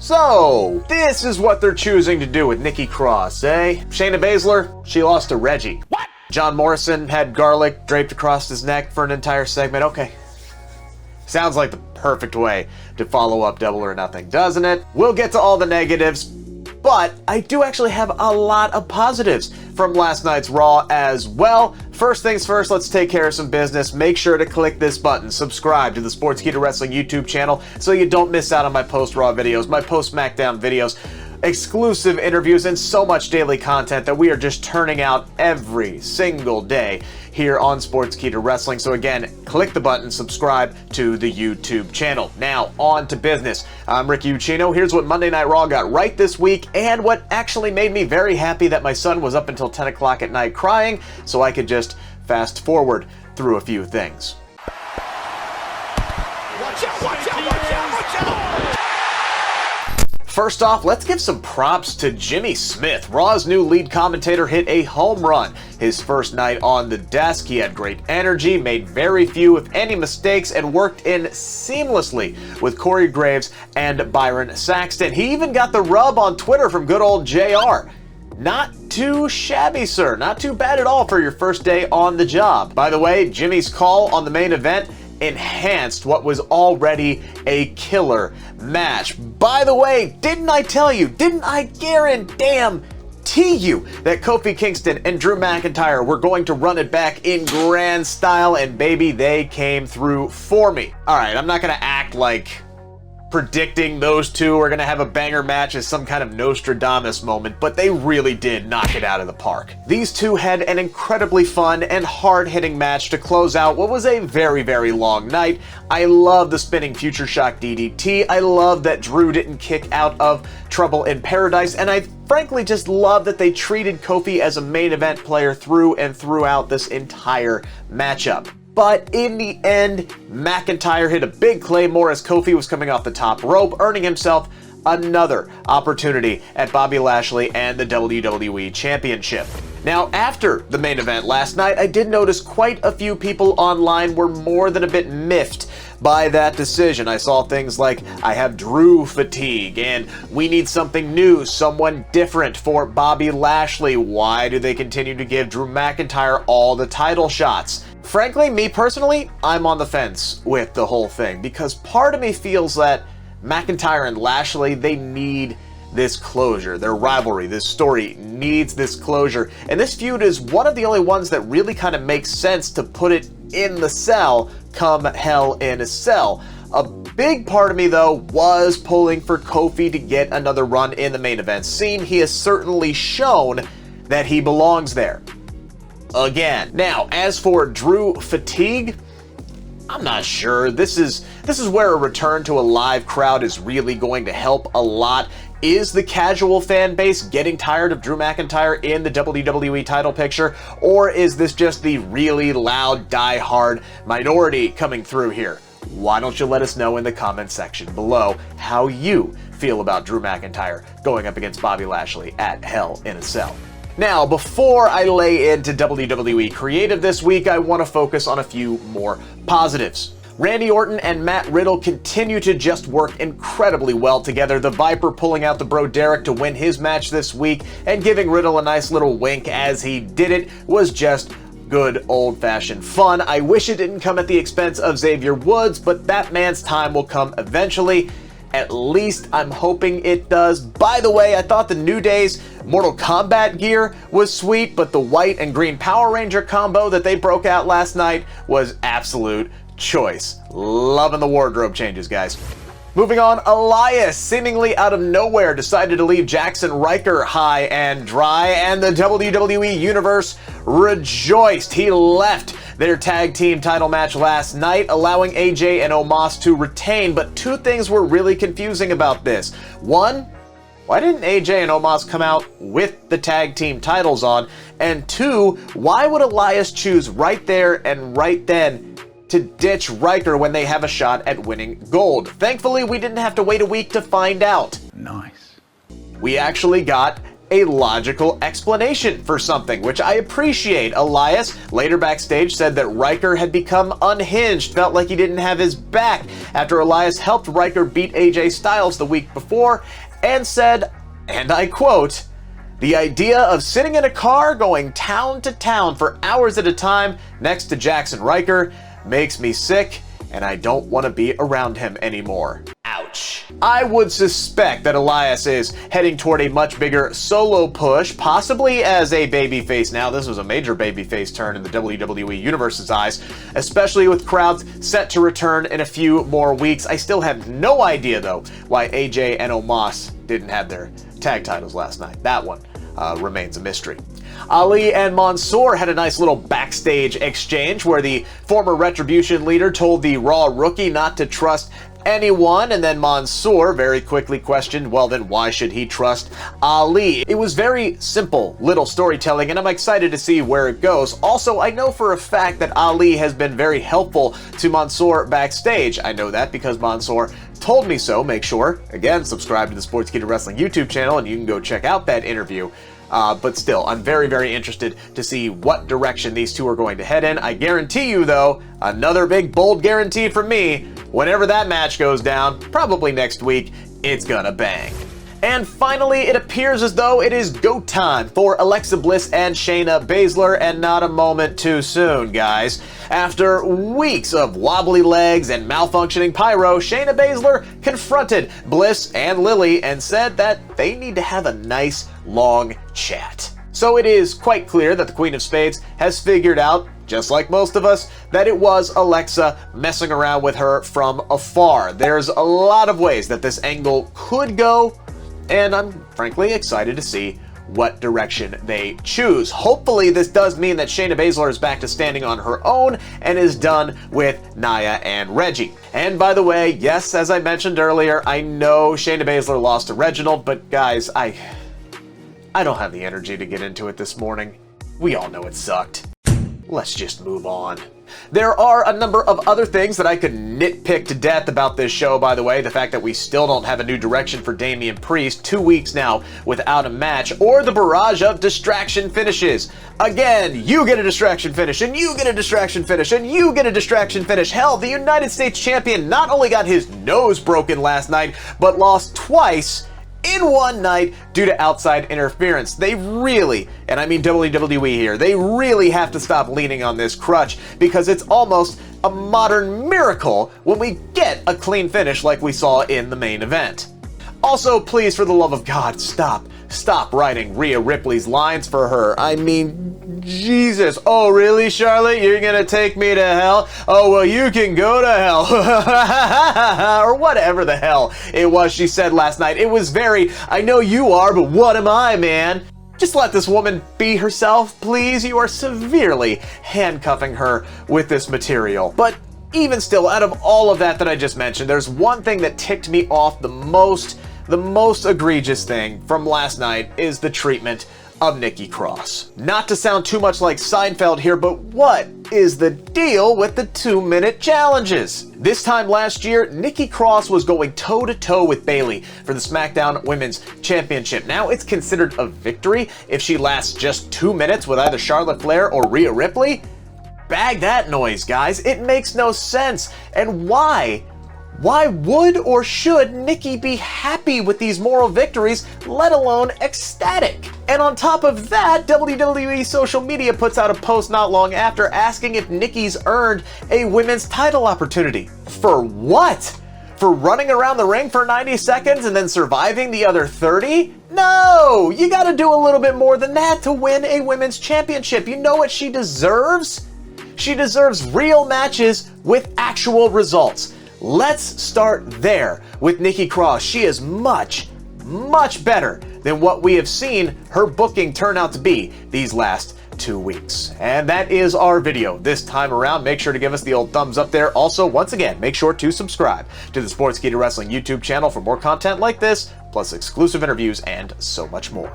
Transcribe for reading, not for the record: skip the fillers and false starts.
So, this is what they're choosing to do with Nikki Cross, eh? Shayna Bazler, she lost to Reggie. What? John Morrison had garlic draped across his neck for an entire segment. Okay. Sounds like the perfect way to follow up Double or Nothing, doesn't it? We'll get to all the negatives, but I do actually have a lot of positives from last night's Raw as well. First things first, let's take care of some business. Make sure to click this button, subscribe to the Sportskeeda Wrestling YouTube channel so you don't miss out on my post-Raw videos, my post-SmackDown videos, exclusive interviews, and so much daily content that we are just turning out every single day here on Sportskeeda Wrestling. So again, click the button, subscribe to the YouTube channel. Now, on to business. I'm Ricky Ucchino. Here's what Monday Night Raw got right this week, and what actually made me very happy that my son was up until 10 o'clock at night crying, so I could just fast forward through a few things. Watch out, watch out, watch out, watch out! First off, let's give some props to Jimmy Smith. Raw's new lead commentator hit a home run his first night on the desk. He had great energy, made very few, if any, mistakes, and worked in seamlessly with Corey Graves and Byron Saxton. He even got the rub on Twitter from good old JR. Not too shabby, sir. Not too bad at all for your first day on the job. By the way, Jimmy's call on the main event enhanced what was already a killer match. By the way, didn't I tell you, didn't I guarantee you that Kofi Kingston and Drew McIntyre were going to run it back in grand style? And baby, they came through for me. All right, I'm not gonna act like predicting those two are gonna have a banger match is some kind of Nostradamus moment, but they really did knock it out of the park. These two had an incredibly fun and hard-hitting match to close out what was a very, very long night. I love the spinning Future Shock DDT. I love that Drew didn't kick out of Trouble in Paradise, and I frankly just love that they treated Kofi as a main event player through and throughout this entire matchup. But in the end, McIntyre hit a big claymore as Kofi was coming off the top rope, earning himself another opportunity at Bobby Lashley and the WWE Championship. Now, after the main event last night, I did notice quite a few people online were more than a bit miffed by that decision. I saw things like, I have Drew fatigue, and we need something new, someone different for Bobby Lashley. Why do they continue to give Drew McIntyre all the title shots? Frankly, me personally, I'm on the fence with the whole thing, because part of me feels that McIntyre and Lashley, they need this closure. Their rivalry, this story needs this closure. And this feud is one of the only ones that really kind of makes sense to put it in the cell come Hell in a Cell. A big part of me, though, was pulling for Kofi to get another run in the main event scene. He has certainly shown that he belongs there again. Now, as for Drew fatigue, I'm not sure. This is where a return to a live crowd is really going to help a lot. Is the casual fan base getting tired of Drew McIntyre in the WWE title picture, or is this just the really loud, die-hard minority coming through here? Why don't you let us know in the comment section below how you feel about Drew McIntyre going up against Bobby Lashley at Hell in a Cell. Now, before I lay into WWE Creative this week, I want to focus on a few more positives. Randy Orton and Matt Riddle continue to just work incredibly well together. The Viper pulling out the Bro Derek to win his match this week and giving Riddle a nice little wink as he did it was just good old-fashioned fun. I wish it didn't come at the expense of Xavier Woods, but that man's time will come eventually. At least I'm hoping it does. By the way, I thought the New Day's Mortal Kombat gear was sweet, but the white and green Power Ranger combo that they broke out last night was absolute choice. Loving the wardrobe changes, guys. Moving on, Elias, seemingly out of nowhere, decided to leave Jaxson Ryker high and dry, and the WWE Universe rejoiced. He left their tag team title match last night, allowing AJ and Omos to retain, but two things were really confusing about this. One, why didn't AJ and Omos come out with the tag team titles on? And two, why would Elias choose right there and right then to ditch Ryker when they have a shot at winning gold? Thankfully, we didn't have to wait a week to find out. Nice. We actually got a logical explanation for something, which I appreciate. Elias later backstage said that Ryker had become unhinged, felt like he didn't have his back after Elias helped Ryker beat AJ Styles the week before, and said, and I quote, "The idea of sitting in a car going town to town for hours at a time next to Jaxson Ryker makes me sick, and I don't want to be around him anymore." Ouch. I would suspect that Elias is heading toward a much bigger solo push, possibly as a babyface now. This was a major babyface turn in the WWE Universe's eyes, especially with crowds set to return in a few more weeks. I still have no idea, though, why AJ and Omos didn't have their tag titles last night. That one remains a mystery. Ali and Mansoor had a nice little backstage exchange where the former Retribution leader told the Raw rookie not to trust anyone, and then Mansoor very quickly questioned, well then why should he trust Ali? It was very simple little storytelling, and I'm excited to see where it goes. Also, I know for a fact that Ali has been very helpful to Mansoor backstage. I know that because Mansoor told me so. Make sure, again, subscribe to the Sportskeeda Wrestling YouTube channel and you can go check out that interview. But still, I'm very, very interested to see what direction these two are going to head in. I guarantee you, though, another big, bold guarantee from me, whenever that match goes down, probably next week, it's gonna bang. And finally, it appears as though it is go time for Alexa Bliss and Shayna Bazler, and not a moment too soon, guys. After weeks of wobbly legs and malfunctioning pyro, Shayna Bazler confronted Bliss and Lily and said that they need to have a nice, long chat. So it is quite clear that the Queen of Spades has figured out, just like most of us, that it was Alexa messing around with her from afar. There's a lot of ways that this angle could go, and I'm frankly excited to see what direction they choose. Hopefully this does mean that Shayna Bazler is back to standing on her own and is done with Nia and Reggie. And by the way, yes, as I mentioned earlier, I know Shayna Bazler lost to Reginald, but guys, I don't have the energy to get into it this morning. We all know it sucked. Let's just move on. There are a number of other things that I could nitpick to death about this show, by the way. The fact that we still don't have a new direction for Damian Priest, 2 weeks now without a match, or the barrage of distraction finishes. Again, you get a distraction finish, and you get a distraction finish, and you get a distraction finish. Hell, the United States champion not only got his nose broken last night, but lost twice in one night due to outside interference. They really, and I mean WWE here, they really have to stop leaning on this crutch, because it's almost a modern miracle when we get a clean finish like we saw in the main event. Also, please, for the love of God, stop writing Rhea Ripley's lines for her. I mean, Jesus. Oh, really, Charlotte? You're gonna take me to hell? Oh, well, you can go to hell. Or whatever the hell it was she said last night. It was very, I know you are, but what am I, man? Just let this woman be herself, please. You are severely handcuffing her with this material. But even still, out of all of that I just mentioned, there's one thing that ticked me off the most egregious thing from last night is the treatment of Nikki Cross. Not to sound too much like Seinfeld here, but what is the deal with the 2-minute challenges? This time last year, Nikki Cross was going toe-to-toe with Bayley for the SmackDown Women's Championship. Now it's considered a victory if she lasts just 2 minutes with either Charlotte Flair or Rhea Ripley? Bag that noise, guys. It makes no sense. And why? Why would or should Nikki be happy with these moral victories, let alone ecstatic? And on top of that, WWE social media puts out a post not long after asking if Nikki's earned a women's title opportunity. For what? For running around the ring for 90 seconds and then surviving the other 30? No! You gotta do a little bit more than that to win a women's championship. You know what she deserves? She deserves real matches with actual results. Let's start there with Nikki Cross. She is much, much better than what we have seen her booking turn out to be these last 2 weeks. And that is our video this time around. Make sure to give us the old thumbs up there. Also, once again, make sure to subscribe to the Sportskeeda Wrestling YouTube channel for more content like this, plus exclusive interviews and so much more.